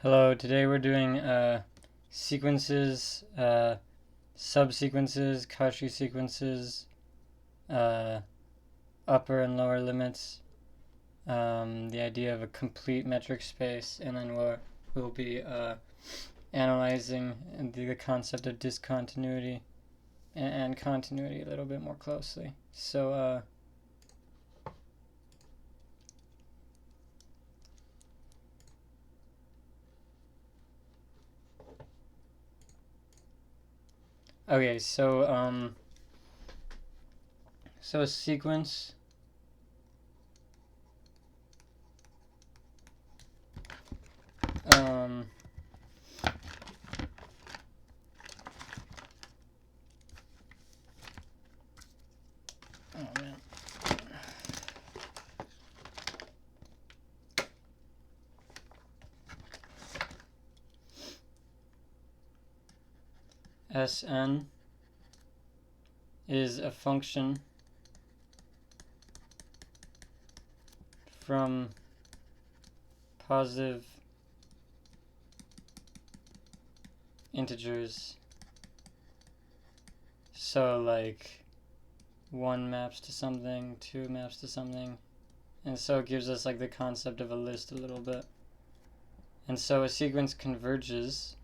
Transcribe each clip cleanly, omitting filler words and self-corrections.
Hello, today we're doing sequences, subsequences, Cauchy sequences, upper and lower limits, the idea of a complete metric space, and then we'll be analyzing the concept of discontinuity and continuity a little bit more closely. So okay, so a sequence oh man. Sn is a function from positive integers, so like 1 maps to something, 2 maps to something, and so it gives us like the concept of a list a little bit. And so a sequence converges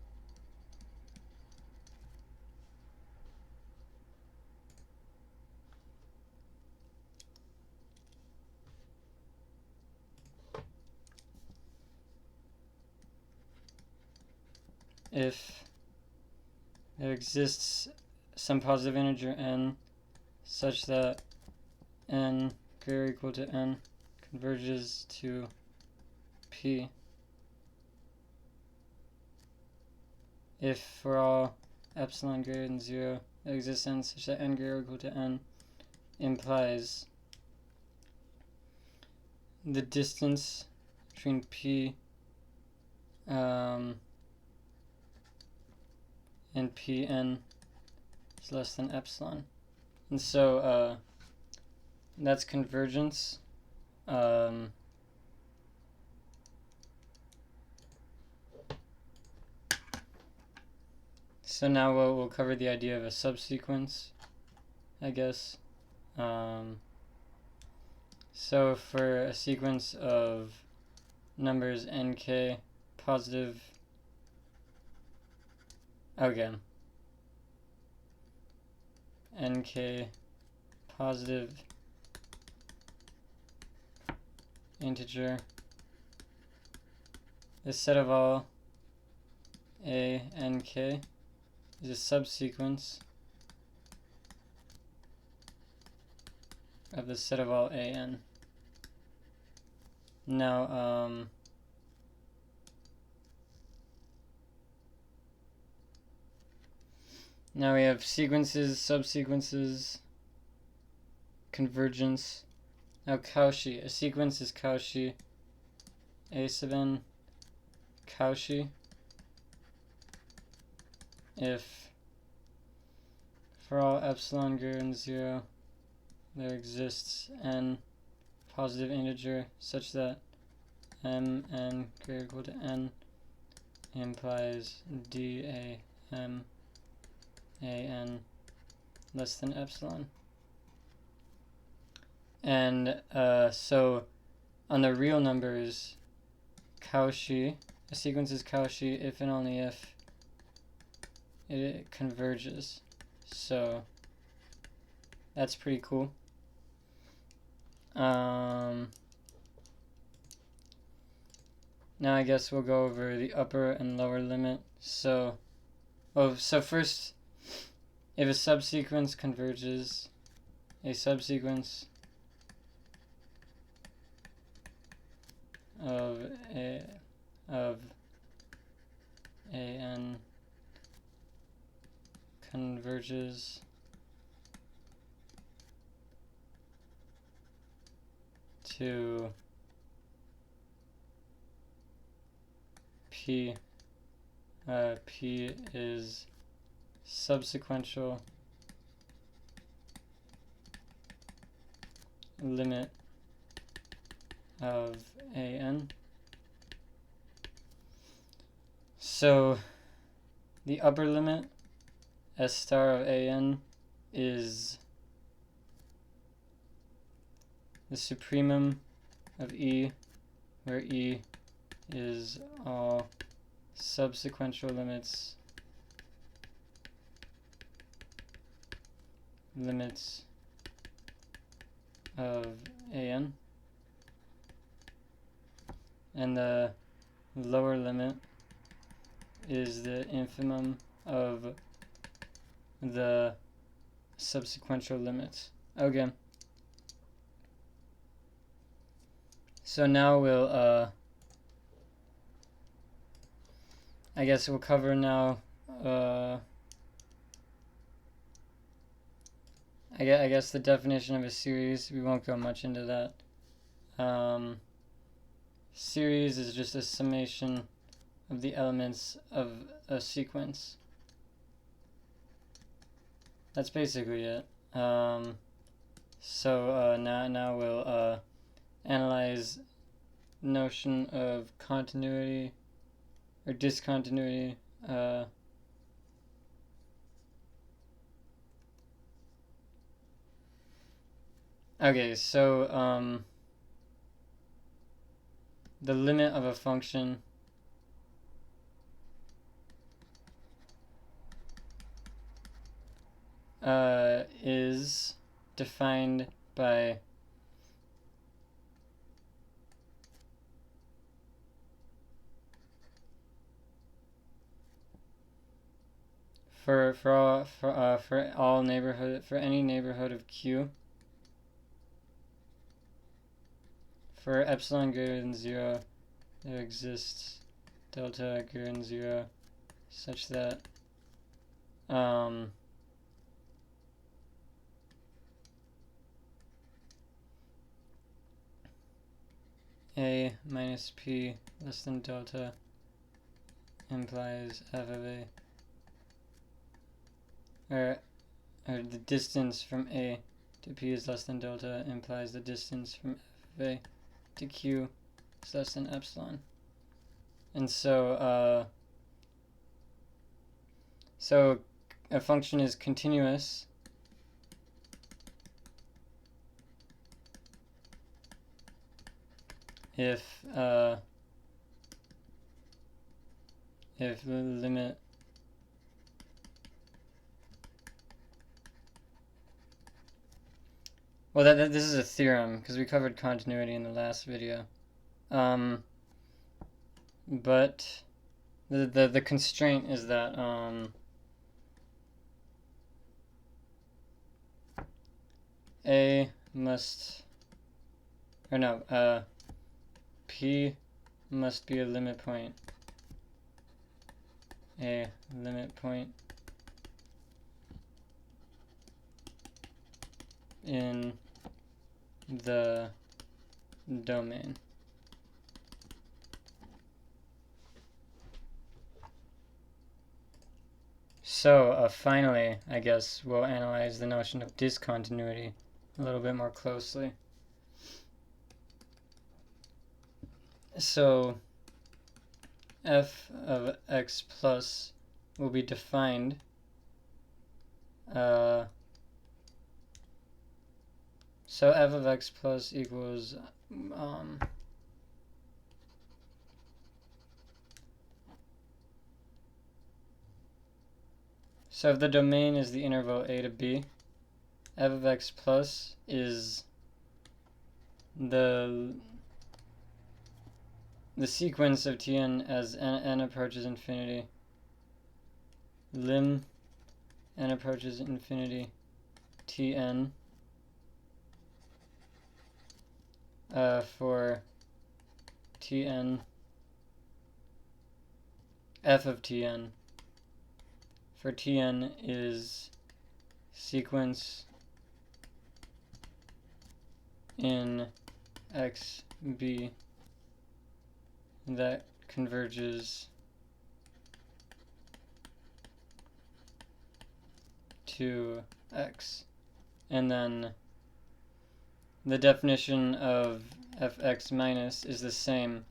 if there exists some positive integer n such that n greater or equal to n converges to p if for all epsilon greater than 0 there exists n such that n greater or equal to n implies the distance between p and Pn is less than epsilon. And so that's convergence. So now we'll cover the idea of a subsequence, I guess. So for a sequence of numbers nk positive, nk positive integer, the set of all a nk is a subsequence of the set of all an. Now now we have sequences, subsequences, convergence. Now Cauchy, a sequence is Cauchy, a sub n Cauchy if for all epsilon greater than 0 there exists n positive integer such that m n greater or equal to n implies d a m a n less than epsilon. And so on the real numbers, Cauchy, a sequence is Cauchy if and only if it converges. So that's pretty cool. Now I guess we'll go over the upper and lower limit. So first, if a subsequence converges, a subsequence of an converges to p. P is subsequential limit of an. So the upper limit, S star of an, is the supremum of E, where E is all subsequential limits of an, and the lower limit is the infimum of the subsequential limits. Okay. So now we'll I guess we'll cover now I guess the definition of a series. We won't go much into that. Series is just a summation of the elements of a sequence. That's basically it. Now we'll analyze notion of continuity or discontinuity. Okay, so the limit of a function is defined by for any neighborhood of Q, for epsilon greater than 0, there exists delta greater than 0 such that A minus P less than delta implies f of A, or the distance from A to P is less than delta implies the distance from f of A to Q is less than epsilon. And so a function is continuous if the limit this is a theorem because we covered continuity in the last video, but the constraint is that A must, or no, P must be a limit point, in the domain. So finally, I guess we'll analyze the notion of discontinuity a little bit more closely. So f of x plus will be defined so f of x plus equals so if the domain is the interval a to b, f of x plus is the sequence of Tn as n approaches infinity, lim n approaches infinity, Tn for Tn, f of Tn for Tn is sequence in xb that converges to x. And then the definition of fx minus is the same,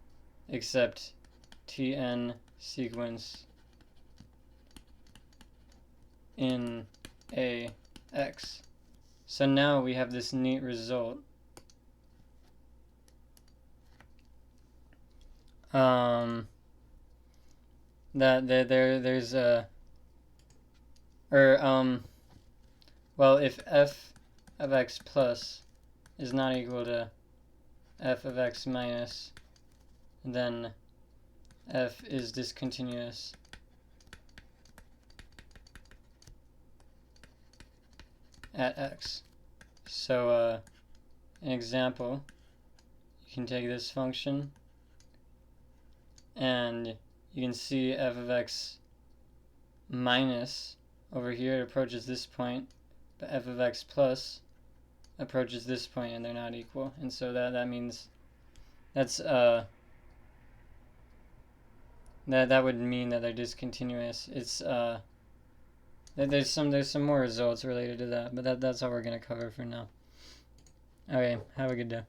except Tn sequence in a x. So now we have this neat result. That there's a, well, if f of x plus is not equal to f of x minus, then f is discontinuous. At x. So an example, you can take this function and you can see f of x minus over here, it approaches this point, but f of x plus approaches this point, and they're not equal. And so that means that's that would mean that they're discontinuous. It's there's some more results related to that, but that's all we're gonna cover for now. Okay, have a good day.